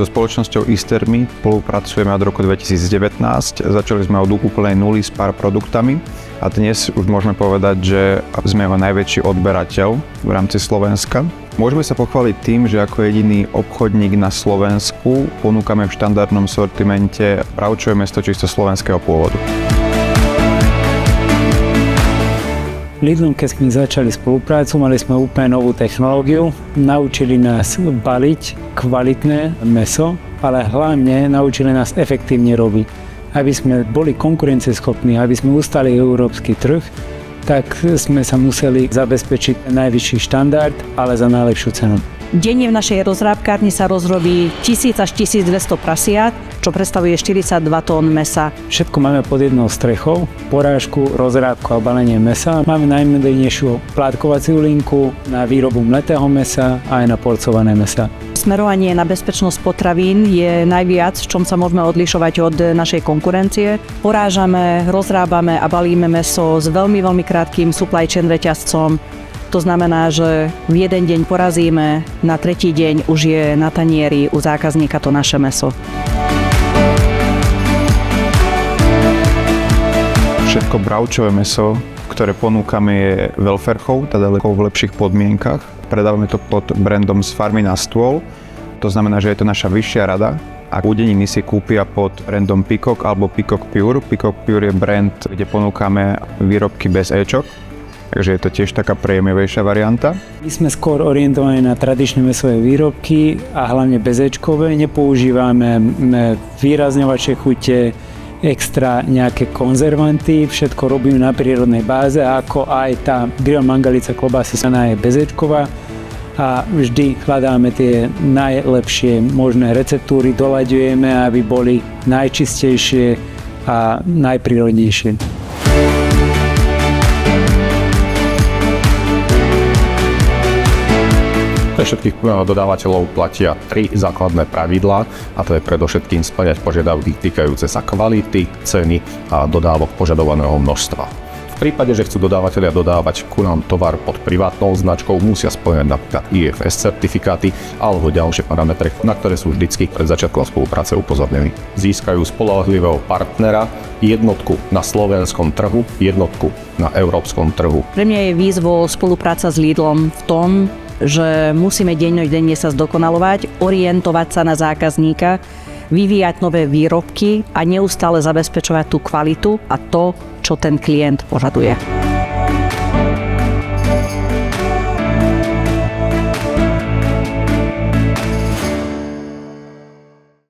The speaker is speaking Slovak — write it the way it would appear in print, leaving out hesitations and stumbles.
So spoločnosťou Easterme spolupracujeme od roku 2019. Začali sme od úplnej nuly s pár produktami a dnes už môžeme povedať, že sme jeho najväčší odberateľ v rámci Slovenska. Môžeme sa pochváliť tým, že ako jediný obchodník na Slovensku ponúkame v štandardnom sortimente bravčové mäso čisto slovenského pôvodu. Lidlom, keď sme začali spoluprácu, mali sme úplne novú technológiu. Naučili nás baliť kvalitné mäso, ale hlavne naučili nás efektívne robiť. Aby sme boli konkurencieschopní, aby sme ustali európsky trh, tak sme sa museli zabezpečiť najvyšší štandard, ale za najlepšiu cenu. Denne v našej rozrábkárni sa rozrobí 1000 až 1200 prasiat, čo predstavuje 42 tón mäsa. Všetko máme pod jednou strechou, porážku, rozrábku a balenie mäsa. Máme najmodernejšiu plátkovaciu linku na výrobu mletého mäsa a aj na porcované mäsa. Smerovanie na bezpečnosť potravín je najviac, v čom sa môžeme odlišovať od našej konkurencie. Porážame, rozrábame a balíme mäso s veľmi krátkym supply chain reťazcom. To znamená, že v jeden deň porazíme, na tretí deň už je na tanieri u zákazníka to naše mäso. Všetko bravčové mäso, ktoré ponúkame, je welfare-chov, teda v lepších podmienkach. Predávame to pod brandom Z farmy na stôl. To znamená, že je to naša vyššia rada. A udeniny si kúpia pod brandom Peacock alebo Peacock Pure. Peacock Pure je brand, kde ponúkame výrobky bez éčok. Takže je to tiež taká prémiovejšia varianta. My sme skôr orientovaní na tradičné mäsové výrobky a hlavne bezéčkové. Nepoužívame výrazňovačie chute, extra nejaké konzervanty. Všetko robíme na prírodnej báze, ako aj tá grill mangalica klobásy je bezéčková. A vždy hľadáme tie najlepšie možné receptúry, doľaďujeme, aby boli najčistejšie a najprírodnejšie. Pre všetkých dodávateľov platia 3 základné pravidlá, a to je predovšetkým spĺňať požiadavky týkajúce sa kvality, ceny a dodávok požadovaného množstva. V prípade, že chcú dodávateľia dodávať ku nám tovar pod privátnou značkou, musia spĺňať napríklad IFS certifikáty alebo ďalšie parametre, na ktoré sú vždycky pred začiatkom spolupráce upozornení. Získajú spoľahlivého partnera, jednotku na slovenskom trhu, jednotku na európskom trhu. Pre mňa je výzvou spolupráca s Lidlom v tom, že musíme denne sa zdokonalovať, orientovať sa na zákazníka, vyvíjať nové výrobky a neustále zabezpečovať tú kvalitu a to, čo ten klient požaduje.